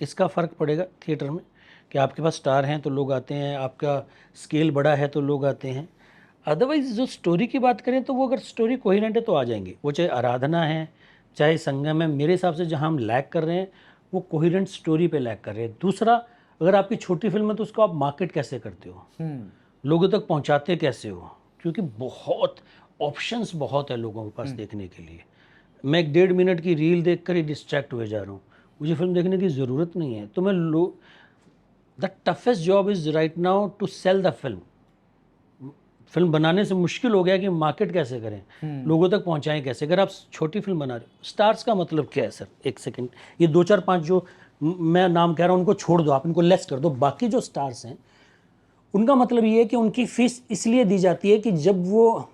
इसका फ़र्क पड़ेगा थिएटर में. कि आपके पास स्टार हैं तो लोग आते हैं, आपका स्केल बड़ा है तो लोग आते हैं. अदरवाइज जो स्टोरी की बात करें तो वो अगर स्टोरी कोहेरेंट है तो आ जाएंगे. वो चाहे आराधना है चाहे संगम है. मेरे हिसाब से जहाँ हम लैग कर रहे हैं वो कोहेरेंट स्टोरी पे लैग कर रहे हैं. दूसरा, अगर आपकी छोटी फिल्म है तो उसको आप मार्केट कैसे करते हो, लोगों तक पहुँचाते कैसे हो? क्योंकि बहुत ऑप्शंस बहुत है लोगों के पास देखने के लिए. मैं एक 1.5 मिनट की रील देखकर ही डिस्ट्रैक्ट हुए जा रहा हूँ. मुझे फिल्म देखने की ज़रूरत नहीं है. तो मैं the toughest job is right now to sell the film. Film बनाने से मुश्किल हो गया कि मार्केट कैसे करें, लोगों तक पहुंचाएं कैसे. अगर आप छोटी फिल्म बना रहे हो, स्टार्स का मतलब क्या है सर? एक सेकंड, ये 2 4 5 जो मैं नाम कह रहा हूँ उनको छोड़ दो, आप इनको लेस कर दो. बाकी जो स्टार्स हैं उनका मतलब ये है कि उनकी फीस इसलिए दी जाती है कि जब वो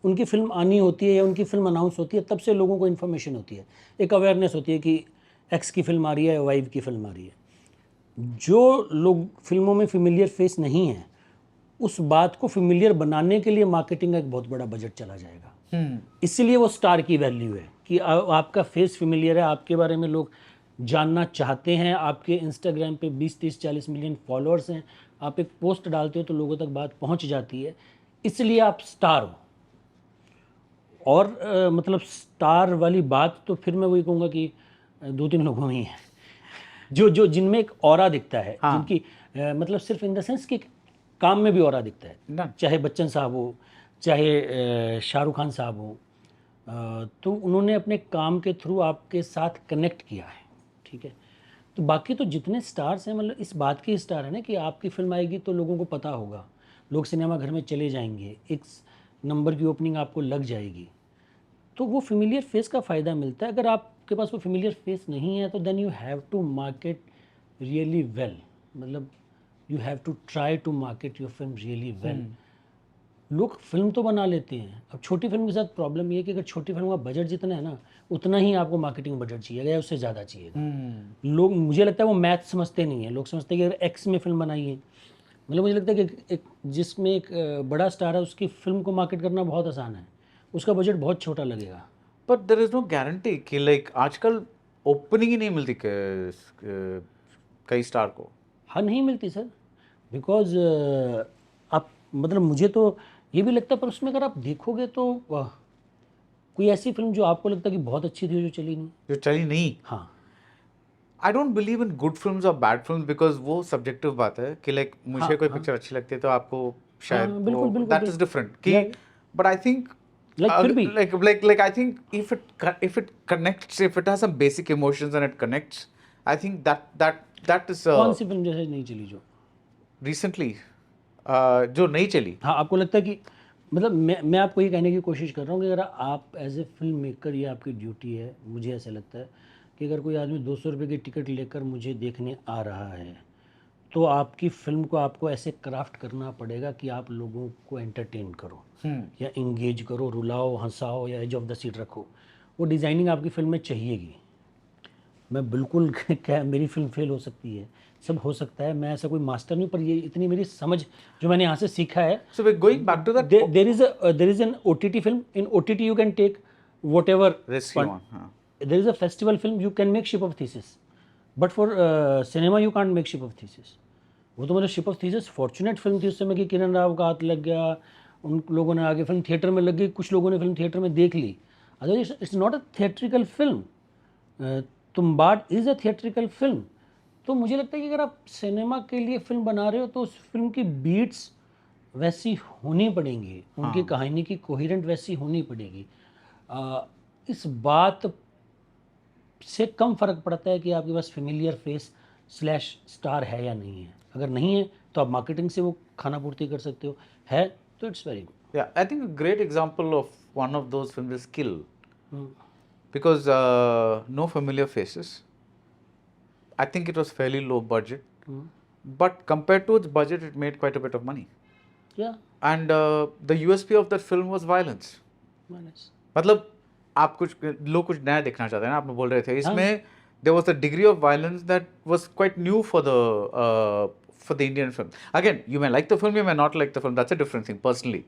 उनकी फिल्म आनी होती है या उनकी फिल्म अनाउंस होती है तब से लोगों को इन्फॉर्मेशन होती है, एक अवेयरनेस होती है कि एक्स की फिल्म आ रही है या वाई की फिल्म आ रही है. जो लोग फिल्मों में फेमिलियर फेस नहीं है, उस बात को फेमिलियर बनाने के लिए मार्केटिंग का एक बहुत बड़ा बजट चला जाएगा. इसलिए वो स्टार की वैल्यू है कि आपका फेस फेमिलियर है, आपके बारे में लोग जानना चाहते हैं. आपके इंस्टाग्राम पे 20 30 40 मिलियन फॉलोअर्स हैं, आप एक पोस्ट डालते हो तो लोगों तक बात पहुंच जाती है, इसलिए आप स्टार हो. और मतलब स्टार वाली बात तो फिर मैं वही कहूँगा कि 2-3 लोगों में ही है जो जिनमें एक ऑरा दिखता है. जिनकी मतलब सिर्फ इन द सेंस कि काम में भी और दिखता है, None. चाहे बच्चन साहब हो, चाहे शाहरुख खान साहब हो, तो उन्होंने अपने काम के थ्रू आपके साथ कनेक्ट किया है, ठीक है। तो बाकी तो जितने स्टार्स हैं, मतलब इस बात के स्टार है ना कि आपकी फिल्म आएगी तो लोगों को पता होगा, लोग सिनेमा घर में चले जाएंगे, एक नंबर की ओपनिंग आपको लग जाएगी, तो वो फेमिलियर फेस का फ़ायदा मिलता है। अगर आपके पास वो फेमिलियर फेस नहीं है तो then you have to market really well, मतलब you have to try to market your film really well. लोग फिल्म तो बना लेते हैं, अब छोटी फिल्म के साथ प्रॉब्लम ये है कि अगर छोटी फिल्म का बजट जितना है ना, उतना ही आपको मार्केटिंग बजट चाहिए या उससे ज़्यादा चाहिए। लोग, मुझे लगता है वो मैथ समझते नहीं है, लोग समझते हैं कि अगर एक्स में फिल्म बनाई है, मतलब मुझे लगता है कि एक जिसमें एक बड़ा स्टार है उसकी फिल्म को मार्केट करना बहुत आसान है, उसका बजट बहुत छोटा लगेगा। But there is no guarantee कि like आजकल ओपनिंग ही नहीं मिलती कई स्टार को। हाँ, नहीं मिलती सर, बिकॉज आप, मतलब मुझे तो ये भी लगता है, पर उसमें अगर आप देखोगे तो कोई ऐसी फिल्म जो आपको लगता है कि बहुत अच्छी थी जो चली नहीं। जो चली नहीं। हाँ, I don't believe in good films और बैड फिल्म्स बिकॉज वो सब्जेक्टिव बात है कि लाइक मुझे कोई पिक्चर अच्छी लगती है तो आपको शायद बिल्कुल, बिल्कुल, दैट इज डिफरेंट कि Yeah. But I think Like, फिर भी like I think if it connects, if it has some basic emotions and it connects, I think that is कौन सी फिल्म जैसे नहीं चली जो, recently जो नहीं चली। हाँ आपको लगता है कि, मतलब मैं आपको ये कहने की कोशिश कर रहा हूँ कि अगर आप एज ए फिल्म मेकर, ये आपकी ड्यूटी है, मुझे ऐसा लगता है कि अगर कोई आदमी 200 रुपये की टिकट लेकर मुझे देखने आ रहा है तो आपकी फिल्म को आपको ऐसे क्राफ्ट करना पड़ेगा कि आप लोगों को एंटरटेन करो या इंगेज करो, रुलाओ, हंसाओ या एज ऑफ द सीट रखो। वो डिज़ाइनिंग आपकी फिल्म में चाहिएगी। मैं बिल्कुल क्या, मेरी फिल्म फेल हो सकती है, सब हो सकता है, मैं ऐसा कोई मास्टर नहीं, पर ये इतनी मेरी समझ जो मैंने यहाँ से सीखा है। So we're going back to that. There is an OTT film. In OTT you can take whatever Risk you want, हाँ. There is a festival film, you can make ship of thesis, but for cinema you can't make ship of thesis. वो तो मतलब ship of thesis fortunate film थी उस समय कि किरण राव का हाथ लग गया, उन लोगों ने आगे फिल्म थिएटर में लग गई, कुछ लोगों ने फिल्म थिएटर में देख ली। Otherwise it's not a theatrical film. Tumbbad is a theatrical film. तो मुझे लगता है कि अगर आप सिनेमा के लिए फिल्म बना रहे हो तो उस फिल्म की बीट्स वैसी होनी पड़ेंगी, उनकी कहानी की कोहेरेंट वैसी होनी पड़ेगी। इस बात से कम फ़र्क पड़ता है कि आपके पास फेमिलियर फेस स्लैश स्टार है या नहीं है। अगर नहीं है तो आप मार्केटिंग से वो खाना पूर्ति कर सकते हो, है तो it's very good. Yeah, I think a great example of one of those films is Kill, because no familiar faces. I think it was fairly low budget, but compared to its budget, it made quite a bit of money. या And the USP of that film was violence. मतलब आप लोग कुछ नया देखना चाहते हैं ना, आपने बोल रहे थे इसमें there was a degree of violence that was quite new for the Indian film. Again, you may like the film, you may not like the film. That's a different thing personally,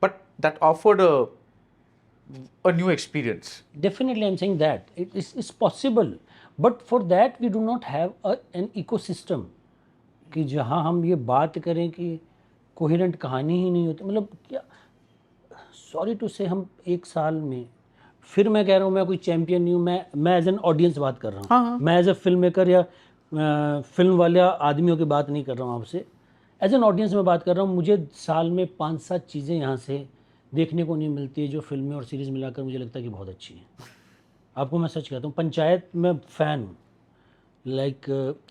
but that offered a new experience. Definitely I'm saying that it's possible, but for that we do not have an ecosystem कि जहाँ हम ये बात करें कि कोहेरेंट कहानी ही नहीं होती। मतलब क्या, सॉरी टू से, हम एक साल में, फिर मैं कह रहा हूँ मैं कोई चैम्पियन नहीं हूँ, मैं एज एन ऑडियंस बात कर रहा हूँ। मैं एज ए फिल्म मेकर या फिल्म वाले आदमियों की बात नहीं कर रहा हूँ आपसे, एज एन ऑडियंस में बात कर रहा हूँ। मुझे साल में 5-7 चीज़ें यहाँ से देखने को नहीं मिलती है जो फिल्में और सीरीज़ मिलाकर मुझे लगता है कि बहुत अच्छी है। आपको मैं सच कहता हूँ, पंचायत में फ़ैन हूँ, like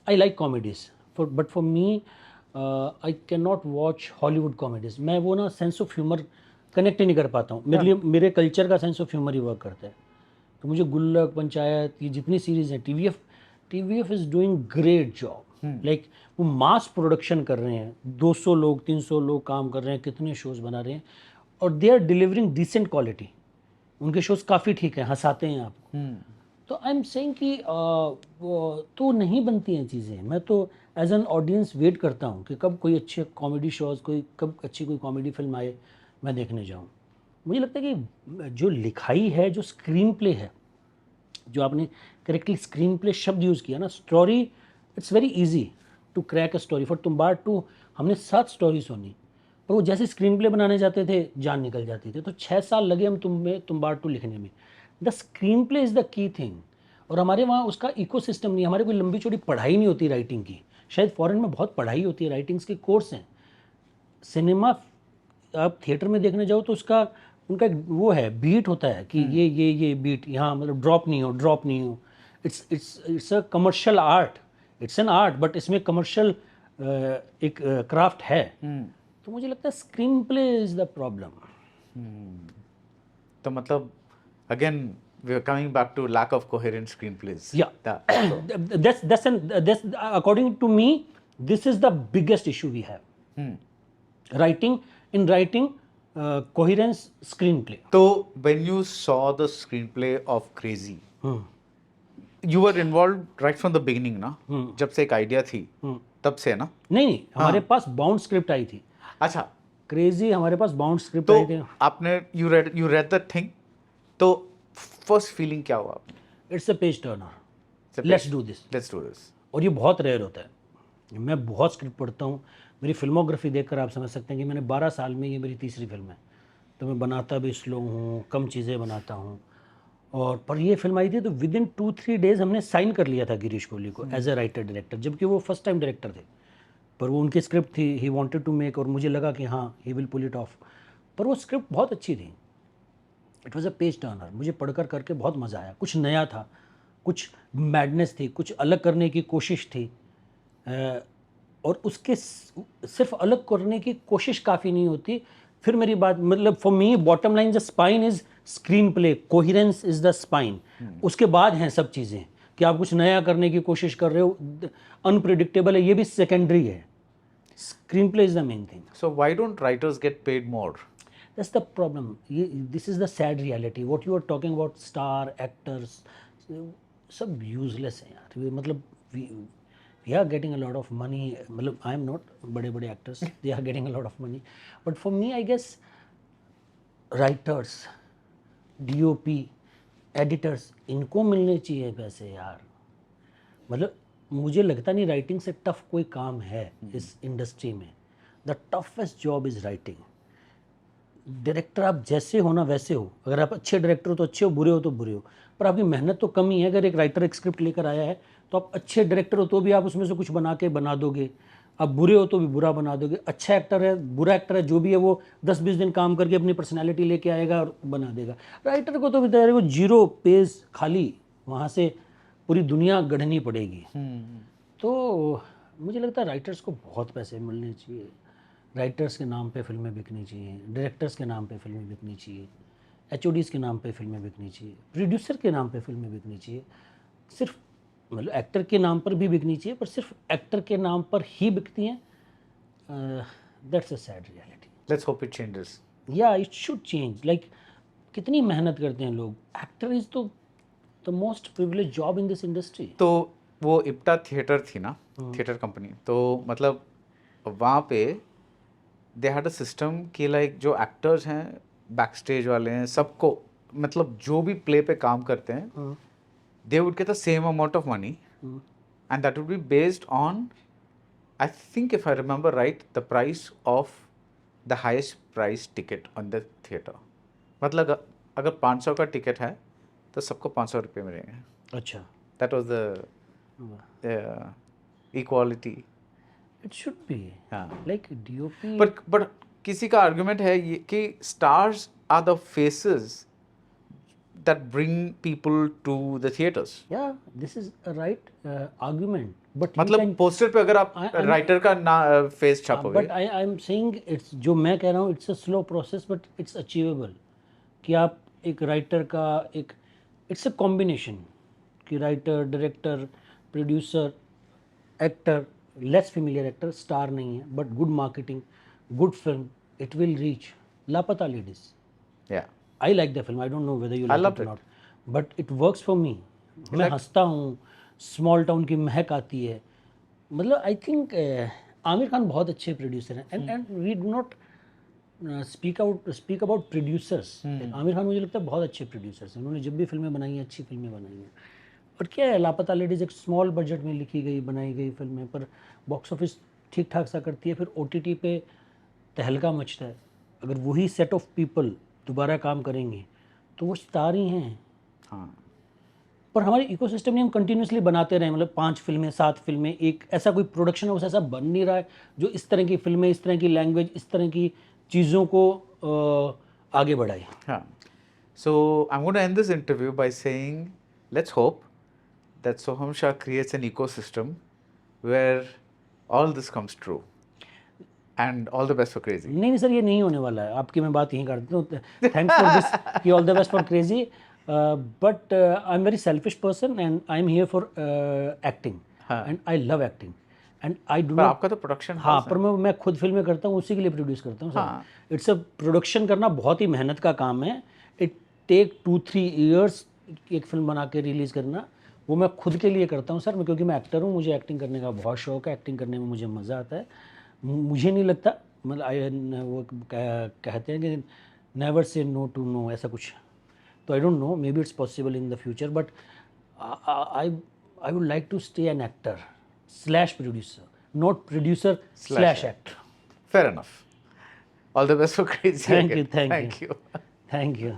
I like comedies, but for me I can not watch Hollywood comedies. मैं वो ना सेंस ऑफ ह्यूमर कनेक्ट ही नहीं कर पाता हूँ। मेरे लिए मेरे कल्चर का sense of humour he work करता है। तो मुझे गुल्लक, पंचायत, ये जितनी सीरीज़ हैं, TVF is doing great job. Like वो मास प्रोडक्शन कर रहे हैं, 200 लोग 300 लोग काम कर रहे हैं, कितने शोज़ बना रहे हैं, और they are delivering decent quality. उनके शोज़ काफ़ी ठीक हैं, हंसाते हैं आपको। तो आई एम सेइंग कि तो नहीं बनती हैं चीज़ें। मैं तो एज एन ऑडियंस वेट करता हूँ कि कब कोई अच्छे कॉमेडी शोज़, कब अच्छी कोई कॉमेडी फिल्म आए, मैं देखने जाऊँ। मुझे लगता है कि जो लिखाई है, जो स्क्रीन प्ले है, जो आपने करेक्टली स्क्रीन प्ले शब्द यूज़ किया ना, story, it's very easy to crack a story. For Tumbbad 2 हमने 7 स्टोरी सुनी, पर वो जैसे स्क्रीन प्ले बनाने जाते थे जान निकल जाती थी। तो 6 साल लगे हम तुम्बाड़ 2 लिखने में। The screen play is the key thing. और हमारे वहाँ उसका इकोसिस्टम नहीं, हमारे कोई लंबी चौड़ी पढ़ाई नहीं होती राइटिंग की। शायद फॉरेन में बहुत पढ़ाई होती है, राइटिंग्स के कोर्स हैं। सिनेमा आप थिएटर में देखने जाओ तो उसका उनका एक वो है, बीट होता है कि ये बीट यहाँ मतलब ड्रॉप नहीं हो। It's a commercial art, it's an art, but इसमें कमर्शियल एक क्राफ्ट है। तो मुझे लगता है screenplay is the problem. तो मतलब again we are coming back to lack of coherent screenplays. Yeah. That's according to me, this is the biggest issue we have. Writing, coherence, screenplay. तो when you saw the screenplay of Crazy, you were involved right from the beginning ना? जब से एक आइडिया थी तब से ना? नहीं, हमारे पास बाउंड स्क्रिप्ट आई थी। अच्छा, क्रेजी हमारे पास बाउंड स्क्रिप्ट तो आई थी। आपने you read the thing, तो फर्स्ट फीलिंग क्या हुआ? It's a page Turner, let's do this. और ये बहुत रेयर होता है। मैं बहुत स्क्रिप्ट पढ़ता हूँ, मेरी फिल्मोग्राफी देखकर आप समझ सकते हैं कि मैंने 12 साल में ये मेरी तीसरी फिल्म है। तो मैं बनाता भी स्लो हूँ, कम चीज़ें बनाता हूँ। और पर ये फिल्म आई थी तो विद इन 2-3 डेज़ हमने साइन कर लिया था गिरीश कोहली को एज ए राइटर डायरेक्टर, जबकि वो फर्स्ट टाइम डायरेक्टर थे। पर वो उनकी स्क्रिप्ट थी, ही वांटेड टू मेक, और मुझे लगा कि हाँ he will pull it off. पर वो स्क्रिप्ट बहुत अच्छी थी, it was a page turner. मुझे पढ़कर करके बहुत मज़ा आया, कुछ नया था, कुछ मैडनेस थी, कुछ अलग करने की कोशिश थी। और उसके सिर्फ अलग करने की कोशिश काफ़ी नहीं होती। फिर मेरी बात मतलब for me bottom line the spine is screenplay, coherence is the spine. उसके बाद हैं सब चीज़ें कि आप कुछ नया करने की कोशिश कर रहे हो, अनप्रिडिक्टेबल है, ये भी सेकेंडरी है। Screenplay is the main thing. So why don't writers get paid more? That's the problem. This is the sad reality. What you are talking about, star actors, सब useless हैं यार। मतलब we are getting a lot of money. मतलब I am not बड़े actors. They are getting a lot of money. But for me, I guess writers, DOP, editors, इनको मिलने चाहिए पैसे यार। मतलब मुझे लगता नहीं राइटिंग से टफ कोई काम है इस इंडस्ट्री में। The toughest job is writing. Director आप जैसे हो ना वैसे हो, अगर आप अच्छे डायरेक्टर हो तो अच्छे हो, बुरे हो तो बुरे हो, पर आपकी मेहनत तो कम ही है। अगर एक राइटर एक स्क्रिप्ट लेकर आया है तो आप अच्छे डायरेक्टर हो तो भी आप उसमें से कुछ बना दोगे, आप बुरे हो तो भी बुरा बना दोगे। अच्छा एक्टर है, बुरा एक्टर है, जो भी है वो 10-20 दिन काम करके अपनी पर्सनैलिटी लेके आएगा और बना देगा। राइटर को तो बेचारे को 0 पेज खाली, वहाँ से पूरी दुनिया गढ़नी पड़ेगी। तो मुझे लगता है राइटर्स को बहुत पैसे मिलने चाहिए, राइटर्स के नाम पे फिल्में बिकनी चाहिए, डायरेक्टर्स के नाम पे फिल्में बिकनी चाहिए, HODs के नाम पे फिल्में बिकनी चाहिए, प्रोड्यूसर के नाम पे फिल्में बिकनी चाहिए। सिर्फ मतलब एक्टर के नाम पर भी बिकनी चाहिए, पर सिर्फ एक्टर के नाम पर ही बिकती हैं। That's a sad reality. Let's hope it changes. या इट शुड चेंज। लाइक कितनी मेहनत करते हैं लोग। एक्टर इज तो the most privilege job in this industry. तो वो इप्टा थिएटर थी ना, थिएटर कंपनी, तो मतलब वहाँ पे दे हैड अ सिस्टम कि लाइक जो एक्टर्स हैं, बैक स्टेज वाले हैं, सबको मतलब जो भी प्ले पे काम करते हैं, they would get the same amount of money and that would be based on, I think if I remember right, the price of the highest price ticket on the theatre. मतलब अगर 500 का टिकट है तो सबको 500 रुपये मिलेंगे। अच्छा, that was the equality. It should be हाँ। Like DOP। बट किसी का आर्गुमेंट है ये कि stars are the faces that bring people to the theatres. Yeah this is a right argument, but मतलब पोस्टर पे अगर आप राइटर का ना फेस छापोगे, but I am saying it's, जो मैं कह रहा हूँ it's a slow process but it's achievable. कि आप एक राइटर का एक, इट्स अ कॉम्बिनेशन कि writer, director, producer, actor, less familiar actor, star नहीं है, but good marketing, good film, it will reach. लापता लेडीज, या I like the film, I don't know whether you I like loved it it. Not, but it works for me. मैं हंसता हूँ, स्मॉल टाउन की महक आती है। मतलब आई थिंक आमिर खान बहुत अच्छे प्रोड्यूसर हैं, and we do not speak about producers. Aamir Khan मुझे लगता है बहुत अच्छे प्रोड्यूसर्स हैं, उन्होंने जब भी फिल्में बनाई हैं अच्छी फिल्में बनाई हैं। और क्या है, लापता लेडीज़ एक स्मॉल बजट में लिखी गई, बनाई गई फिल्म है, पर बॉक्स ऑफिस ठीक ठाक सा करती है, फिर OTT पे तहलका मचता है। अगर वही सेट ऑफ पीपल दोबारा काम करेंगे तो वो स्टार ही हैं। हाँ। पर हमारे इकोसिस्टम में हम कंटिन्यूसली बनाते रहे, मतलब 5 फिल्में 7 फिल्में, एक ऐसा कोई प्रोडक्शन हाउस ऐसा बन नहीं रहा है जो इस तरह की फिल्में, इस तरह की लैंग्वेज, इस तरह की चीज़ों को आगे बढ़ाए. Huh. So I'm going to end this interview by saying, let's hope that Soham Shah creates an ecosystem where all this comes true. And all the best for Crazy. नहीं सर, ये नहीं होने वाला है. आपकी मैं बात यहीं कर देता हूँ. थैंक्स फॉर दिस कि all the best for crazy. But I am very selfish person and I am here for acting and I love acting and I do पर नॉट. आपका तो प्रोडक्शन हाँ, पर मैं खुद फिल्में करता हूँ, उसी के लिए प्रोड्यूस करता हूँ सर. इट्स अ प्रोडक्शन करना बहुत ही मेहनत का काम है. इट टेक 2-3 ईयर्स एक फिल्म बना के रिलीज़ करना. वो मैं खुद के लिए करता हूँ सर, मैं क्योंकि मैं एक्टर हूँ, मुझे एक्टिंग करने का बहुत शौक है. एक्टिंग करने में मुझे मज़ा आता है. मुझे नहीं लगता, मतलब वो कहते हैं कि never say no to know, ऐसा कुछ. तो I don't know, maybe it's possible in the future, but I would like to stay an actor / producer, not producer / actor. Fair enough. All the best for Crazy. Thank again. you, thank Thank you. you. Thank you.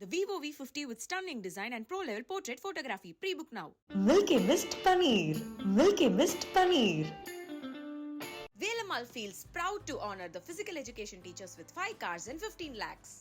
The Vivo V50 with stunning design and pro-level portrait photography. Pre-book now. Milky Mist Paneer. Milky Mist Paneer. Velamal feels proud to honor the physical education teachers with 5 cars and 15 lakhs.